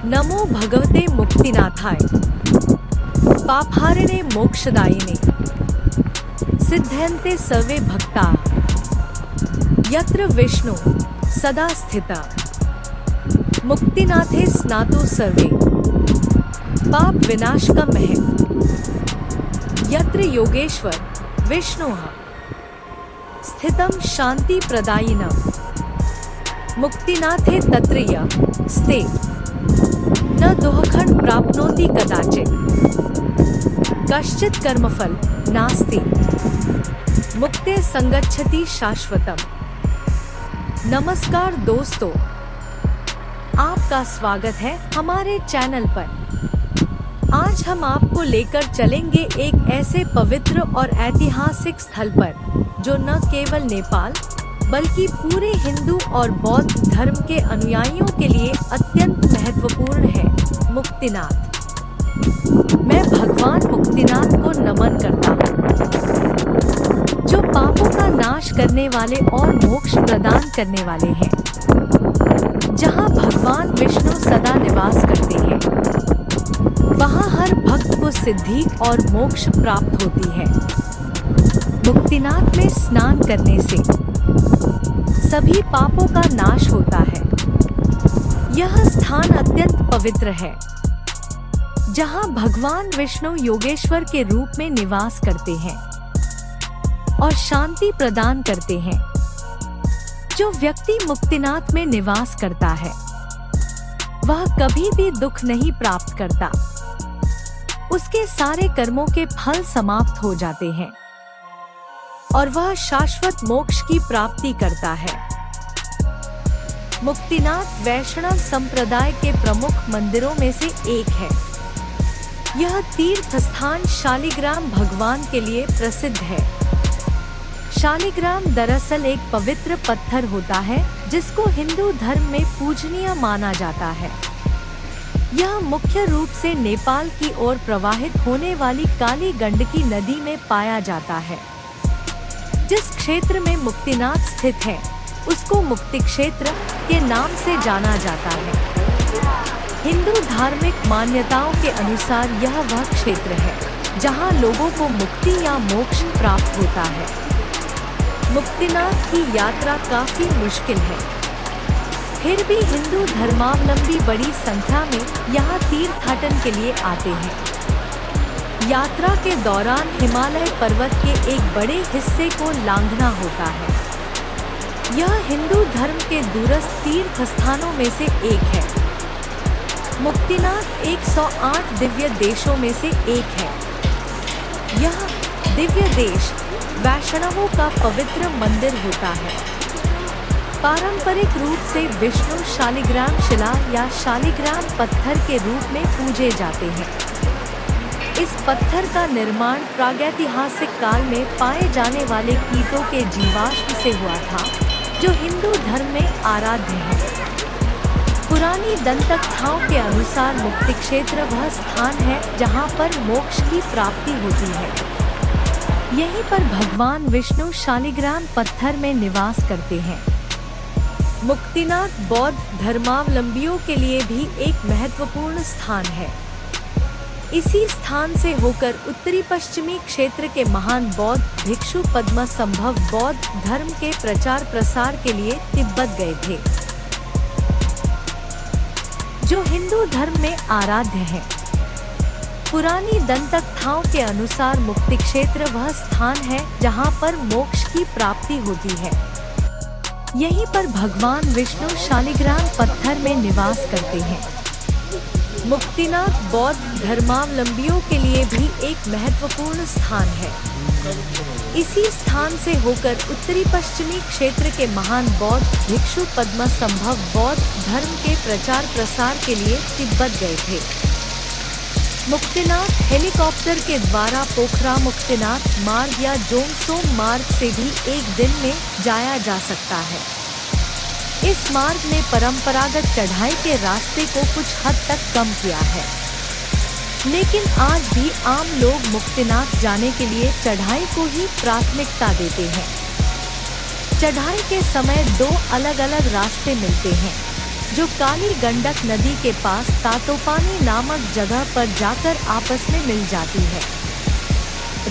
नमो भगवते मुक्तिनाथाय पापहारिणे मोक्षदायिने सिद्ध्यन्ते सर्वे भक्ता यत्र विष्णु सदा स्थिता मुक्तिनाथे स्नातो सर्वे पाप विनाशकमः यत्र योगेश्वर विष्णुः स्थितं शांति प्रदायिनः मुक्तिनाथे तत्र यः स्ते न दुःखं प्राप्नोति कदाचित् कश्चित् कर्मफल नास्ति मुक्ते संगच्छति शाश्वतम्। नमस्कार दोस्तों, आपका स्वागत है हमारे चैनल पर। आज हम आपको लेकर चलेंगे एक ऐसे पवित्र और ऐतिहासिक स्थल पर जो न केवल नेपाल बल्कि पूरे हिंदू और बौद्ध धर्म के अनुयायियों के लिए अत्यंत महत्वपूर्ण है, मुक्तिनाथ। मैं भगवान मुक्तिनाथ को नमन करता हूँ, जो पापों का नाश करने वाले और मोक्ष प्रदान करने वाले हैं। जहाँ भगवान विष्णु सदा निवास करते हैं, वहाँ हर भक्त को सिद्धि और मोक्ष प्राप्त होती है। मुक्तिनाथ में स्नान करने से सभी पापों का नाश होता है। यह स्थान अत्यंत पवित्र है, जहाँ भगवान विष्णु योगेश्वर के रूप में निवास करते हैं और शांति प्रदान करते हैं। जो व्यक्ति मुक्तिनाथ में निवास करता है, वह कभी भी दुख नहीं प्राप्त करता। उसके सारे कर्मों के फल समाप्त हो जाते हैं और वह शाश्वत मोक्ष की प्राप्ति करता है। मुक्तिनाथ वैष्णव संप्रदाय के प्रमुख मंदिरों में से एक है। यह तीर्थ स्थान शालिग्राम भगवान के लिए प्रसिद्ध है। शालिग्राम दरअसल एक पवित्र पत्थर होता है, जिसको हिंदू धर्म में पूजनीय माना जाता है। यह मुख्य रूप से नेपाल की ओर प्रवाहित होने वाली काली गंडकी नदी में पाया जाता है। जिस क्षेत्र में मुक्तिनाथ स्थित है, उसको मुक्ति क्षेत्र के नाम से जाना जाता है। हिंदू धार्मिक मान्यताओं के अनुसार यह वह क्षेत्र है जहां लोगों को मुक्ति या मोक्ष प्राप्त होता है। मुक्तिनाथ की यात्रा काफी मुश्किल है, फिर भी हिंदू धर्मावलंबी बड़ी संख्या में यहाँ तीर्थाटन के लिए आते हैं। यात्रा के दौरान हिमालय पर्वत के एक बड़े हिस्से को लांघना होता है। यह हिंदू धर्म के दूरस्थ तीर्थ स्थानों में से एक है। मुक्तिनाथ 108 दिव्य देशों में से एक है। यह दिव्य देश वैष्णवों का पवित्र मंदिर होता है। पारंपरिक रूप से विष्णु शालिग्राम शिला या शालिग्राम पत्थर के रूप में पूजे जाते हैं। इस पत्थर का निर्माण प्रागैतिहासिक काल में पाए जाने वाले कीटों के जीवाश्म से हुआ था, जो हिंदू धर्म में आराध्य है। पुरानी दंतकथाओं के अनुसार मुक्ति क्षेत्र वह स्थान है जहाँ पर मोक्ष की प्राप्ति होती है। यहीं पर भगवान विष्णु शालिग्राम पत्थर में निवास करते हैं। मुक्तिनाथ बौद्ध धर्मावलंबियों के लिए भी एक महत्वपूर्ण स्थान है। इसी स्थान से होकर उत्तरी पश्चिमी क्षेत्र के महान बौद्ध भिक्षु पद्मसंभव बौद्ध धर्म के प्रचार प्रसार के लिए तिब्बत गए थे, जो हिंदू धर्म में आराध्य है। पुरानी दंतकथाओं के अनुसार मुक्ति क्षेत्र वह स्थान है जहां पर मोक्ष की प्राप्ति होती है। यहीं पर भगवान विष्णु शालिग्राम पत्थर में निवास करते हैं। मुक्तिनाथ बौद्ध धर्मावलंबियों के लिए भी एक महत्वपूर्ण स्थान है। इसी स्थान से होकर उत्तरी पश्चिमी क्षेत्र के महान बौद्ध भिक्षु पद्मसंभव बौद्ध धर्म के प्रचार प्रसार के लिए तिब्बत गए थे। मुक्तिनाथ हेलीकॉप्टर के द्वारा पोखरा मुक्तिनाथ मार्ग या जोंगसोम मार्ग से भी एक दिन में जाया जा सकता है। इस मार्ग ने परंपरागत चढ़ाई के रास्ते को कुछ हद तक कम किया है, लेकिन आज भी आम लोग मुक्तिनाथ जाने के लिए चढ़ाई को ही प्राथमिकता देते हैं। चढ़ाई के समय दो अलग अलग रास्ते मिलते हैं। जो काली गंडक नदी के पास तातोपानी नामक जगह पर जाकर आपस में मिल जाती है।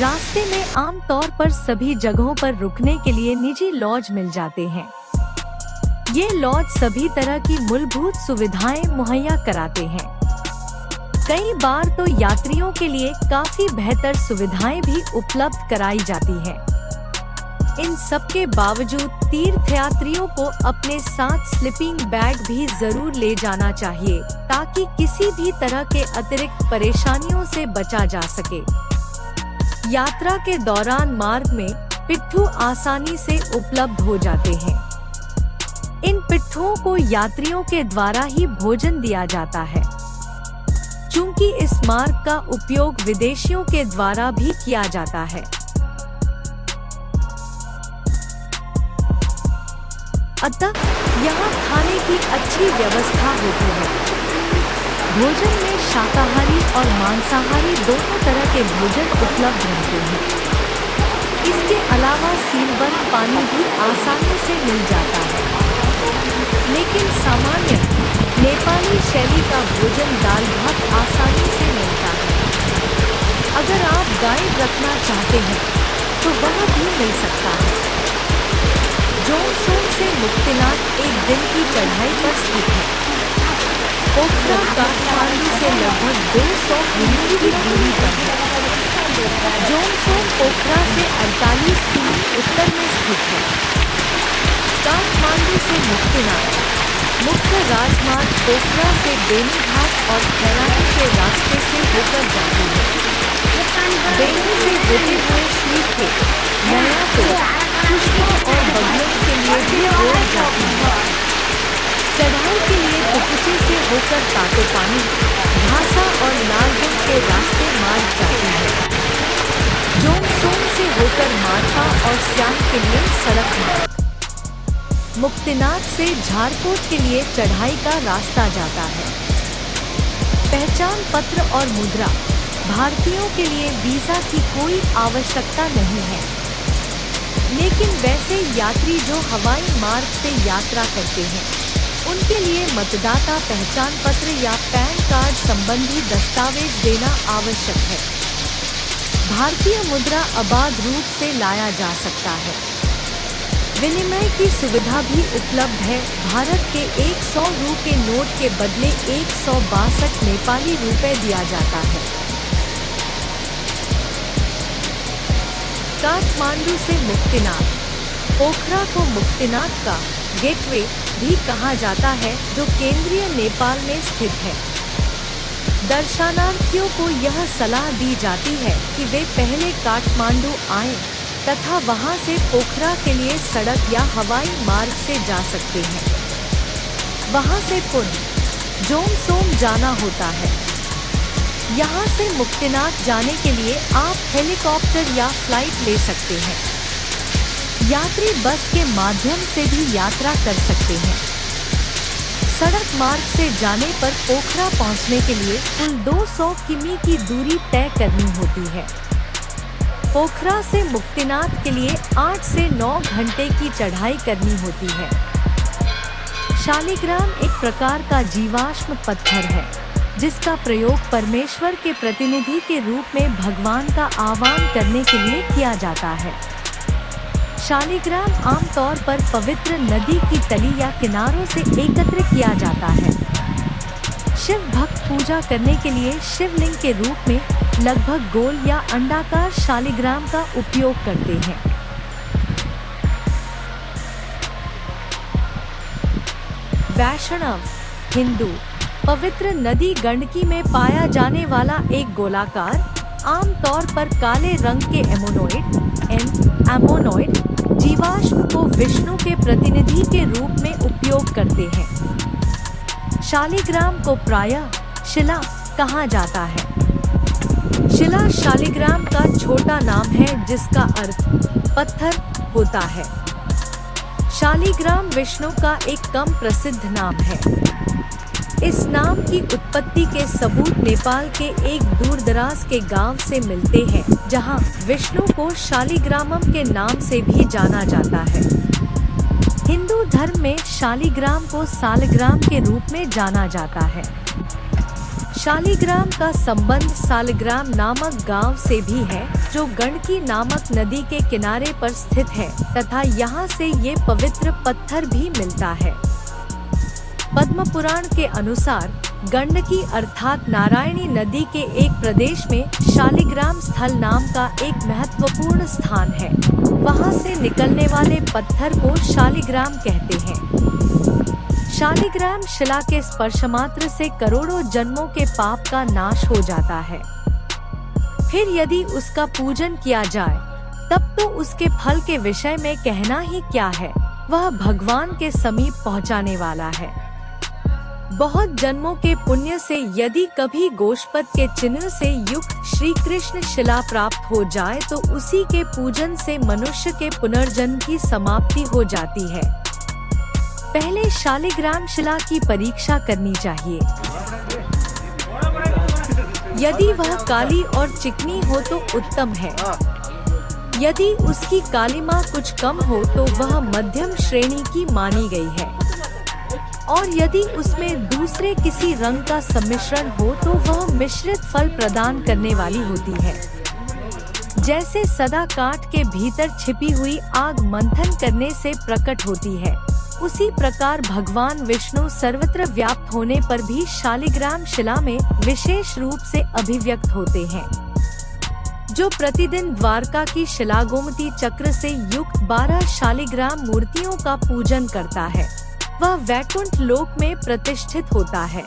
रास्ते में आमतौर पर सभी जगहों पर रुकने के लिए निजी लॉज मिल जाते हैं। ये लॉज सभी तरह की मूलभूत सुविधाएं मुहैया कराते हैं। कई बार तो यात्रियों के लिए काफी बेहतर सुविधाएं भी उपलब्ध कराई जाती हैं। इन सब के बावजूद तीर्थयात्रियों को अपने साथ स्लीपिंग बैग भी जरूर ले जाना चाहिए, ताकि किसी भी तरह के अतिरिक्त परेशानियों से बचा जा सके। यात्रा के दौरान मार्ग में पिट्ठू आसानी से उपलब्ध हो जाते हैं। इन पिट्ठुओं को यात्रियों के द्वारा ही भोजन दिया जाता है। चूंकि इस मार्ग का उपयोग विदेशियों के द्वारा भी किया जाता है, अतः यहाँ खाने की अच्छी व्यवस्था होती है। भोजन में शाकाहारी और मांसाहारी दोनों तरह के भोजन उपलब्ध रहते हैं। इसके अलावा सीलबंद पानी भी आसानी से मिल जाता है। लेकिन सामान्य नेपाली शैली का भोजन दाल भात आसानी से मिलता है। अगर आप गाइड रखना चाहते हैं तो वह भी मिल सकता है। जोंगसोंग से मुक्तिनाथ एक दिन की चढ़ाई पर स्थित है। पोखरा काठमांडू से लगभग 200 किमी की दूरी पर है। जोंगसोंग पोखरा से 48 किमी उत्तर में स्थित है। काठमांडू से मुक्तिनाथ मुख्य राजमार्ग पोखरा से बेनीघाट और खैरानी के रास्ते से होकर जाती है। बेनी से होते हुए सीखे नया तो पुष्पों और बगलों के लिए भी रोड जाती है। चढ़ाई के लिए कुकुचे से होकर तातोपानी, भासा और नालगुन के रास्ते मार्ग जाती है। जोंगसोंग से होकर मार्फा और श्याम के लिए सड़क मार्ग। मुक्तिनाथ से झारकोट के लिए चढ़ाई का रास्ता जाता है। पहचान पत्र और मुद्रा। भारतीयों के लिए वीजा की कोई आवश्यकता नहीं है, लेकिन वैसे यात्री जो हवाई मार्ग से यात्रा करते हैं उनके लिए मतदाता पहचान पत्र या पैन कार्ड संबंधी दस्तावेज देना आवश्यक है। भारतीय मुद्रा अबाध रूप से लाया जा सकता है। विनिमय की सुविधा भी उपलब्ध है। भारत के 100 रु के नोट के बदले 162 नेपाली रुपए दिया जाता है। काठमांडू से मुक्तिनाथ। पोखरा को मुक्तिनाथ का गेटवे भी कहा जाता है, जो केंद्रीय नेपाल में स्थित है। दर्शनार्थियों को यह सलाह दी जाती है कि वे पहले काठमांडू आएं तथा वहां से पोखरा के लिए सड़क या हवाई मार्ग से जा सकते हैं। वहां से पुनः जोंगसोंग जाना होता है। यहां से मुक्तिनाथ जाने के लिए आप हेलीकॉप्टर या फ्लाइट ले सकते हैं। यात्री बस के माध्यम से भी यात्रा कर सकते हैं। सड़क मार्ग से जाने पर पोखरा पहुंचने के लिए कुल 200 किमी की दूरी तय करनी होती है। पोखरा से मुक्तिनाथ के लिए 8 से 9 घंटे की चढ़ाई करनी होती है। शालिग्राम एक प्रकार का जीवाश्म पत्थर है, जिसका प्रयोग परमेश्वर के प्रतिनिधि के रूप में भगवान का आह्वान करने के लिए किया जाता है। शालिग्राम आमतौर पर पवित्र नदी की तली या किनारों से एकत्र किया जाता है। शिव भक्त पूजा करने के लिए शिवलिंग के रूप में लगभग गोल या अंडाकार शालिग्राम का उपयोग करते हैं। वैष्णव हिंदू पवित्र नदी गंडकी में पाया जाने वाला एक गोलाकार, आमतौर पर काले रंग के एमोनोइड जीवाश्म को विष्णु के प्रतिनिधि के रूप में उपयोग करते हैं। शालिग्राम को प्रायः शिला कहा जाता है। शिला शालिग्राम का छोटा नाम है, जिसका अर्थ पत्थर होता है। शालिग्राम विष्णु का एक कम प्रसिद्ध नाम है। इस नाम की उत्पत्ति के सबूत नेपाल के एक दूरदराज के गांव से मिलते हैं, जहां विष्णु को शालिग्रामम के नाम से भी जाना जाता है। हिंदू धर्म में शालिग्राम को सालग्राम के रूप में जाना जाता है। शालिग्राम का संबंध सालग्राम नामक गांव से भी है, जो गंडकी नामक नदी के किनारे पर स्थित है तथा यहाँ से ये पवित्र पत्थर भी मिलता है। पद्म पुराण के अनुसार गंडकी अर्थात नारायणी नदी के एक प्रदेश में शालिग्राम स्थल नाम का एक महत्वपूर्ण स्थान है। वहाँ से निकलने वाले पत्थर को शालिग्राम कहते हैं। शालिग्राम शिला के स्पर्श मात्र से करोड़ों जन्मों के पाप का नाश हो जाता है। फिर यदि उसका पूजन किया जाए तब तो उसके फल के विषय में कहना ही क्या है, वह भगवान के समीप पहुँचाने वाला है। बहुत जन्मों के पुण्य से यदि कभी गोष्पद के चिन्ह से युक्त श्री कृष्ण शिला प्राप्त हो जाए तो उसी के पूजन से मनुष्य के पुनर्जन्म की समाप्ति हो जाती है। पहले शालिग्राम शिला की परीक्षा करनी चाहिए। यदि वह काली और चिकनी हो तो उत्तम है। यदि उसकी कालिमा कुछ कम हो तो वह मध्यम श्रेणी की मानी गई है, और यदि उसमें दूसरे किसी रंग का सम्मिश्रण हो तो वह मिश्रित फल प्रदान करने वाली होती है। जैसे सदा काठ के भीतर छिपी हुई आग मंथन करने से प्रकट होती है, उसी प्रकार भगवान विष्णु सर्वत्र व्याप्त होने पर भी शालिग्राम शिला में विशेष रूप से अभिव्यक्त होते हैं। जो प्रतिदिन द्वारका की शिला गोमती चक्र से युक्त 12 शालिग्राम मूर्तियों का पूजन करता है, वह वैकुंठ लोक में प्रतिष्ठित होता है।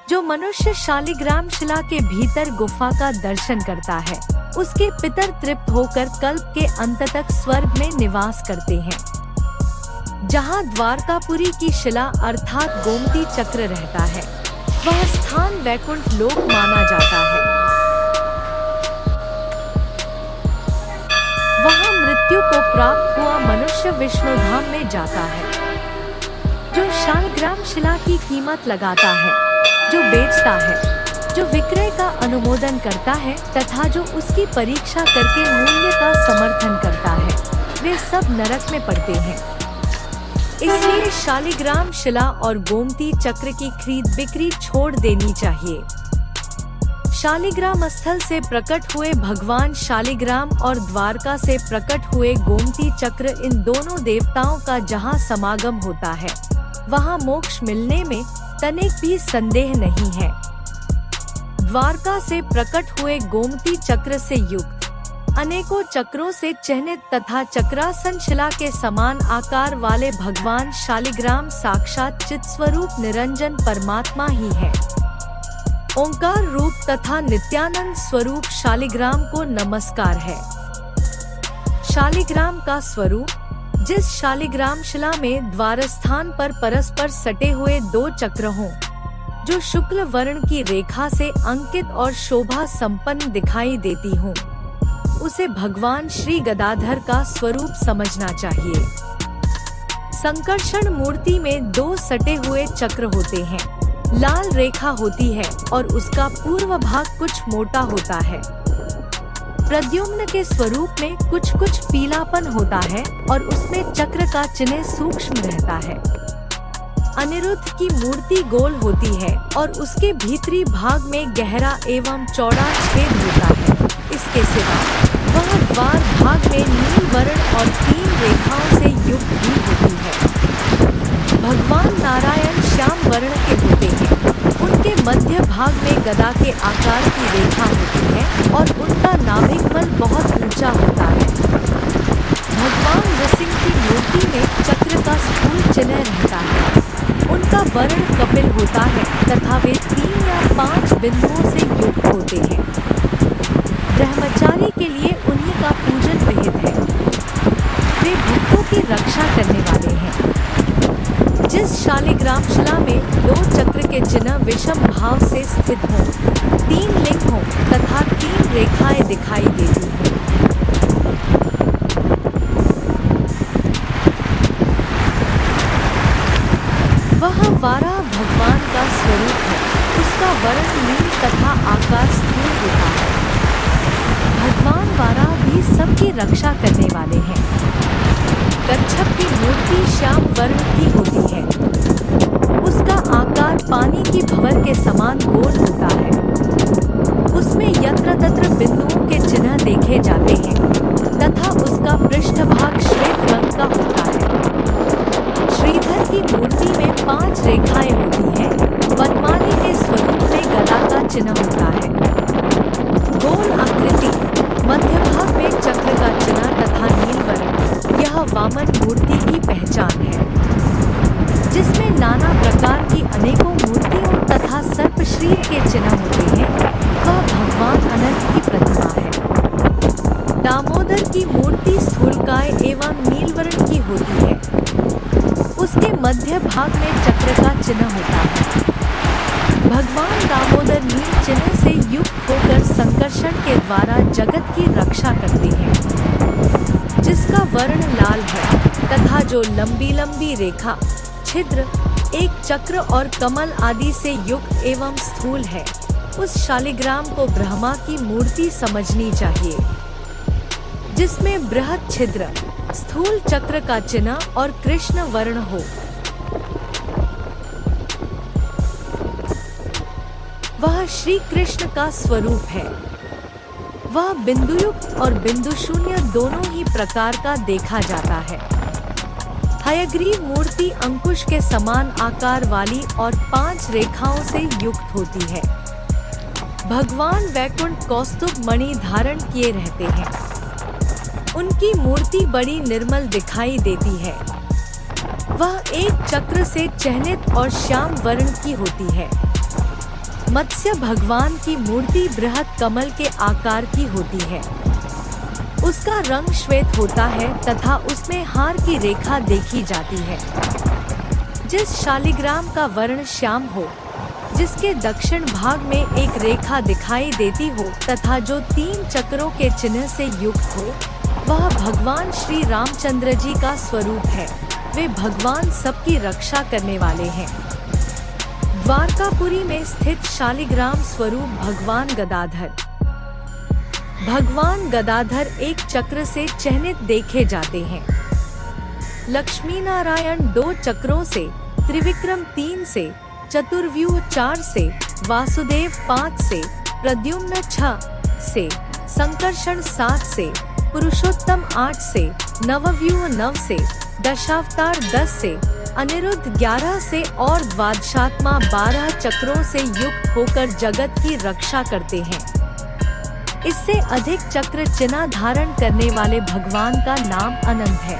जो मनुष्य शालिग्राम शिला के भीतर गुफा का दर्शन करता है, उसके पितर तृप्त होकर कल्प के अंत तक स्वर्ग में निवास करते हैं। जहाँ द्वारकापुरी की शिला अर्थात गोमती चक्र रहता है, वह स्थान वैकुंठ लोक माना जाता है। वहाँ मृत्यु को प्राप्त हुआ मनुष्य विष्णु धाम में जाता है। जो शालिग्राम शिला की कीमत लगाता है, जो बेचता है, जो विक्रय का अनुमोदन करता है तथा जो उसकी परीक्षा करके मूल्य का समर्थन करता है, वे सब नरक में पड़ते हैं। इसलिए शालिग्राम शिला और गोमती चक्र की खरीद बिक्री छोड़ देनी चाहिए। शालिग्राम स्थल से प्रकट हुए भगवान शालिग्राम और द्वारका से प्रकट हुए गोमती चक्र, इन दोनों देवताओं का जहाँ समागम होता है, वहाँ मोक्ष मिलने में तनिक भी संदेह नहीं है। द्वारका से प्रकट हुए गोमती चक्र से युक्त अनेकों चक्रों से चिह्नित तथा चक्रासन शिला के समान आकार वाले भगवान शालिग्राम साक्षात चित स्वरूप निरंजन परमात्मा ही है। ओंकार रूप तथा नित्यानंद स्वरूप शालिग्राम को नमस्कार है। शालिग्राम का स्वरूप, जिस शालिग्राम शिला में द्वारस्थान पर परस्पर सटे हुए 2 चक्र हों, जो शुक्ल वर्ण की रेखा से अंकित और शोभा संपन्न दिखाई देती हों, उसे भगवान श्री गदाधर का स्वरूप समझना चाहिए। संकर्षण मूर्ति में 2 सटे हुए चक्र होते हैं, लाल रेखा होती है और उसका पूर्व भाग कुछ मोटा होता है। प्रद्युम्न के स्वरूप में कुछ कुछ पीलापन होता है और उसमें चक्र का चिन्ह सूक्ष्म रहता है। अनिरुद्ध की मूर्ति गोल होती है और उसके भीतरी भाग में गहरा एवं चौड़ा छेद होता है। इसके सिवा वह द्वार भाग में नील वर्ण और 3 रेखाओं से युक्त भी होती है। भगवान नारायण श्याम वर्ण के होते हैं। उनके मध्य भाग में गदा के आकार की रेखा होती है और उनका नाभिक मल बहुत ऊंचा होता है। भगवान नृसिंह की मूर्ति में चक्र का स्थूल चिन्ह रहता है। उनका वर्ण कपिल होता है तथा वे 3 या 5 बिंदुओं से युक्त होते हैं। ब्रह्मचारी के लिए उन्हीं का पूजन विहित है। वे भक्तों की रक्षा करने वाले हैं। जिस शालिग्राम शिला में 2 चक्र के चिन्ह विषम भाव से स्थित हों, 3 लिंग हों तथा 3 रेखाएं दिखाई देती हैं, वह वाराह भगवान का स्वरूप है। उसका वर्ण नील तथा आकार स्थिर होता है। भगवान वाराह भी सबकी रक्षा करने वाले हैं। कच्छप की मूर्ति श्याम वर्ण की होती है। उसका आकार पानी की भंवर के समान गोल होता है। उसमें यत्र तत्र बिंदुओं के चिन्ह देखे जाते हैं तथा उसका पृष्ठभाग श्वेत रंग का होता है। श्रीधर की मूर्ति में 5 रेखाएं होती हैं। वनमाली के स्वरूप में गदा का चिन्ह होता है। गोल आकृति, मध्य भाग में चक्र का चिन्ह तथा नीलवर्ण, यह वामन मूर्ति की पहचान है, जिसमें नाना प्रकार की अनेकों मूर्तियों तथा सर्प शरीर के चिन्ह होते हैं। वह भगवान अनंत की प्रतिमा है। दामोदर की मूर्ति स्थूलकाय एवं नीलवर्ण की होती है। उसके मध्य भाग में चक्र का चिन्ह होता है। भगवान दामोदर नील चिन्ह से युक्त होकर संकर्षण के द्वारा जगत की रक्षा करते हैं, जिसका वर्ण लाल है तथा जो लंबी लंबी रेखा, छिद्र, एक चक्र और कमल आदि से युक्त एवं स्थूल है, उस शालिग्राम को ब्रह्मा की मूर्ति समझनी चाहिए, जिसमें बृहद छिद्र, स्थूल चक्र का चिन्ह और कृष्ण वर्ण हो। वह श्री कृष्ण का स्वरूप है। वह बिंदुयुक्त और बिंदु शून्य दोनों ही प्रकार का देखा जाता है। हयग्रीव मूर्ति अंकुश के समान आकार वाली और 5 रेखाओं से युक्त होती है। भगवान वैकुंठ कौस्तुभ मणि धारण किए रहते हैं। उनकी मूर्ति बड़ी निर्मल दिखाई देती है। वह एक चक्र से चिह्नित और श्याम वर्ण की होती है। मत्स्य भगवान की मूर्ति बृहद कमल के आकार की होती है। उसका रंग श्वेत होता है तथा उसमें हार की रेखा देखी जाती है। जिस शालिग्राम का वर्ण श्याम हो, जिसके दक्षिण भाग में एक रेखा दिखाई देती हो तथा जो 3 चक्रों के चिन्ह से युक्त हो, वह भगवान श्री रामचंद्र जी का स्वरूप है। वे भगवान सबकी रक्षा करने वाले हैं। द्वारकापुरी में स्थित शालिग्राम स्वरूप भगवान गदाधर। भगवान गदाधर एक चक्र से चिह्नित देखे जाते हैं। लक्ष्मी नारायण 2 चक्रों से, त्रिविक्रम 3 से, चतुर्व्यूह 4 से, वासुदेव 5 से, प्रद्युम्न 6 से, संकर्षण 7 से, पुरुषोत्तम 8 से, नवव्यूह 9 से, दशावतार 10 से, अनिरुद्ध 11 से और द्वादशात्मा 12 चक्रों से युक्त होकर जगत की रक्षा करते हैं। इससे अधिक चक्र चिन्ह धारण करने वाले भगवान का नाम अनंत है।